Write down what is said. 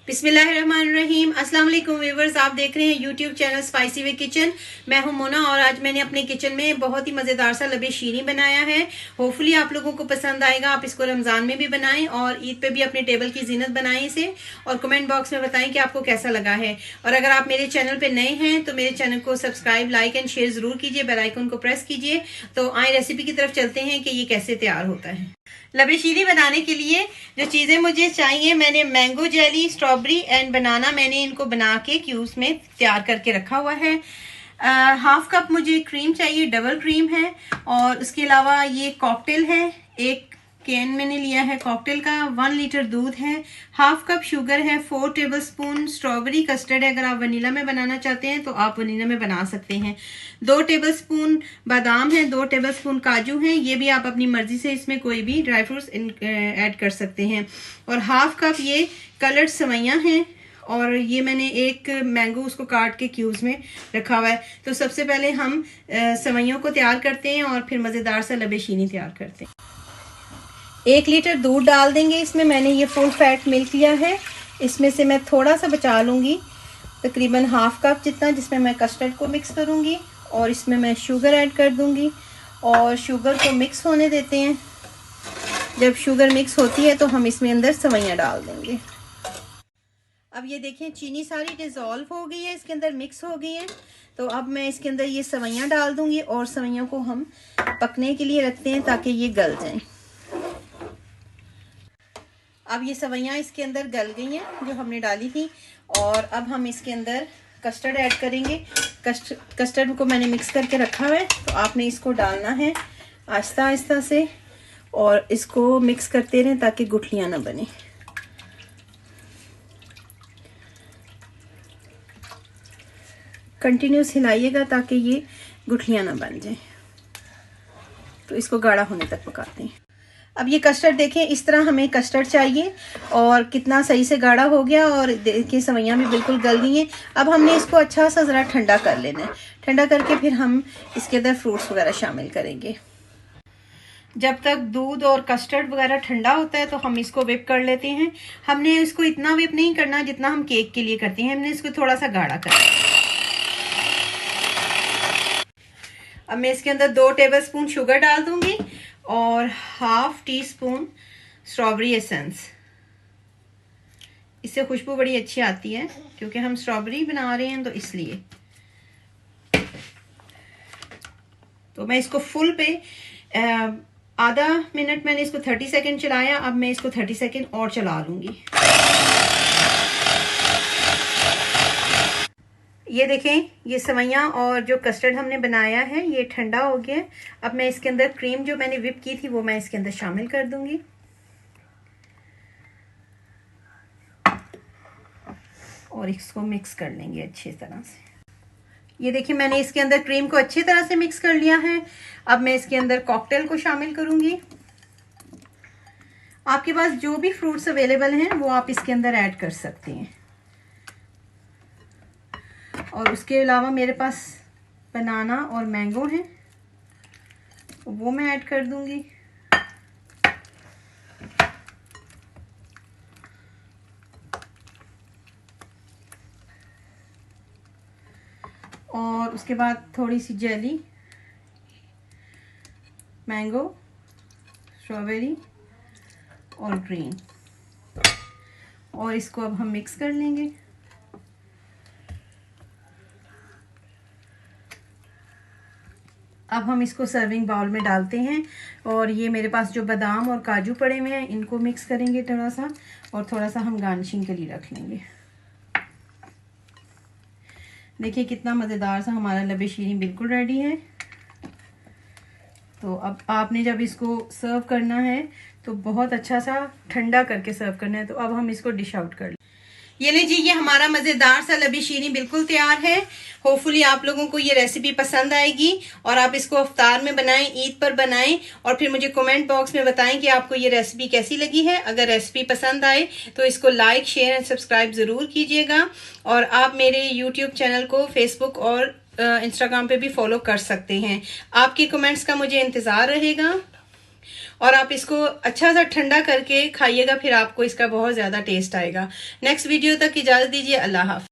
बिस्मिल्लाहिर्रहमानिर्रहीम। अस्सलाम वालेकुम व्यूअर्स, आप देख रहे हैं यूट्यूब चैनल स्पाइसी वे किचन। मैं हूं मोना और आज मैंने अपने किचन में बहुत ही मज़ेदार सा लबे शीरी बनाया है। होपफुली आप लोगों को पसंद आएगा। आप इसको रमज़ान में भी बनाएं और ईद पे भी अपने टेबल की जीनत बनाएं इसे, और कमेंट बॉक्स में बताएं कि आपको कैसा लगा है। और अगर आप मेरे चैनल पर नए हैं तो मेरे चैनल को सब्सक्राइब, लाइक एंड शेयर ज़रूर कीजिए, बेल आइकन को प्रेस कीजिए। तो आए रेसिपी की तरफ चलते हैं कि ये कैसे तैयार होता है। लबे शीरी बनाने के लिए जो चीज़ें मुझे चाहिए, मैंने मैंगो जेली, स्ट्रॉबेरी एंड बनाना, मैंने इनको बना के क्यूब्स में तैयार करके रखा हुआ है। हाफ कप मुझे क्रीम चाहिए, डबल क्रीम है। और उसके अलावा ये कॉकटेल है, एक कैन मैंने लिया है कॉकटेल का। 1 लीटर दूध है, हाफ कप शुगर है, 4 टेबलस्पून स्ट्रॉबेरी कस्टर्ड है। अगर आप वनीला में बनाना चाहते हैं तो आप वनीला में बना सकते हैं। 2 टेबलस्पून बादाम है, 2 टेबलस्पून काजू हैं। ये भी आप अपनी मर्जी से इसमें कोई भी ड्राई फ्रूट्स ऐड कर सकते हैं। और हाफ कप ये कलर्ड सेवइयां हैं। और ये मैंने एक मैंगो उसको काट के क्यूब्स में रखा हुआ है। तो सबसे पहले हम सेवइयों को तैयार करते हैं और फिर मज़ेदार सा लबे शीरी तैयार करते हैं। 1 लीटर दूध डाल देंगे इसमें। मैंने ये फुल फैट मिल्क लिया है, इसमें से मैं थोड़ा सा बचा लूँगी, तकरीबन हाफ कप जितना, जिसमें मैं कस्टर्ड को मिक्स करूँगी। और इसमें मैं शुगर ऐड कर दूँगी और शुगर को मिक्स होने देते हैं। जब शुगर मिक्स होती है तो हम इसमें अंदर सेवइयां डाल देंगे। अब ये देखें, चीनी सारी डिज़ोल्व हो गई है, इसके अंदर मिक्स हो गई है। तो अब मैं इसके अंदर ये सेवइयां डाल दूँगी और सेवइयों को हम पकने के लिए रखते हैं ताकि ये गल जाएं। अब ये सेवइयां इसके अंदर गल गई हैं जो हमने डाली थी। और अब हम इसके अंदर कस्टर्ड ऐड करेंगे। कस्टर्ड को मैंने मिक्स करके रखा हुआ है, तो आपने इसको डालना है आहिस्ता आहिस्ता से और इसको मिक्स करते रहें ताकि गुठलियां ना बने। कंटिन्यूस हिलाइएगा ताकि ये गुठलियां ना बन जाए। तो इसको गाढ़ा होने तक पकाते हैं। अब ये कस्टर्ड देखें, इस तरह हमें कस्टर्ड चाहिए और कितना सही से गाढ़ा हो गया। और देखिए सेवइयां भी बिल्कुल गल गई हैं। अब हमने इसको अच्छा सा ज़रा ठंडा कर लेना है। ठंडा करके फिर हम इसके अंदर फ्रूट्स वगैरह शामिल करेंगे। जब तक दूध और कस्टर्ड वगैरह ठंडा होता है तो हम इसको whip कर लेते हैं। हमने इसको इतना whip नहीं करना जितना हम केक के लिए करते हैं, हमने इसको थोड़ा सा गाढ़ा करना है। अब मैं इसके अंदर 2 टेबलस्पून शुगर डाल दूंगी और half tea spoon strawberry essence. इससे खुशबू बड़ी अच्छी आती है क्योंकि हम स्ट्रॉबेरी बना रहे हैं, तो इसलिए। तो मैं इसको फुल पे आधा मिनट मैंने इसको 30 सेकंड चलाया। अब मैं इसको 30 सेकंड और चला लूंगी। ये देखें, ये सेवइयां और जो कस्टर्ड हमने बनाया है ये ठंडा हो गया है। अब मैं इसके अंदर क्रीम जो मैंने whip की थी वो मैं इसके अंदर शामिल कर दूंगी। और इसको मिक्स कर लेंगे अच्छी तरह से। ये देखिए, मैंने इसके अंदर क्रीम को अच्छी तरह से मिक्स कर लिया है। अब मैं इसके अंदर कॉकटेल को शामिल करूंगी। आपके पास जो भी फ्रूट्स अवेलेबल हैं वो आप इसके अंदर ऐड कर सकते हैं। और उसके अलावा मेरे पास बनाना और मैंगो है, वो मैं ऐड कर दूंगी। और उसके बाद थोड़ी सी जेली, मैंगो, स्ट्रॉबेरी और ग्रीन, और इसको अब हम मिक्स कर लेंगे। अब हम इसको सर्विंग बाउल में डालते हैं। और ये मेरे पास जो बादाम और काजू पड़े हुए हैं इनको मिक्स करेंगे थोड़ा सा, और थोड़ा सा हम गार्निशिंग के लिए रख लेंगे। देखिए कितना मज़ेदार सा हमारा लबे शीरी बिल्कुल रेडी है। तो अब आपने जब इसको सर्व करना है तो बहुत अच्छा सा ठंडा करके सर्व करना है। तो अब हम इसको डिश आउट कर लें। ये लीजिए, ये हमारा मज़ेदार सा लबी शीरी बिल्कुल तैयार है। होपफुली आप लोगों को ये रेसिपी पसंद आएगी और आप इसको अफ्तार में बनाएं, ईद पर बनाएं, और फिर मुझे कमेंट बॉक्स में बताएं कि आपको ये रेसिपी कैसी लगी है। अगर रेसिपी पसंद आए तो इसको लाइक, शेयर एंड सब्सक्राइब ज़रूर कीजिएगा। और आप मेरे यूट्यूब चैनल को फेसबुक और इंस्टाग्राम पे भी फॉलो कर सकते हैं। आपके कमेंट्स का मुझे इंतज़ार रहेगा। और आप इसको अच्छा सा ठंडा करके खाइएगा, फिर आपको इसका बहुत ज़्यादा टेस्ट आएगा। नेक्स्ट वीडियो तक इजाज़त दीजिए। अल्लाह हाफ़िज़।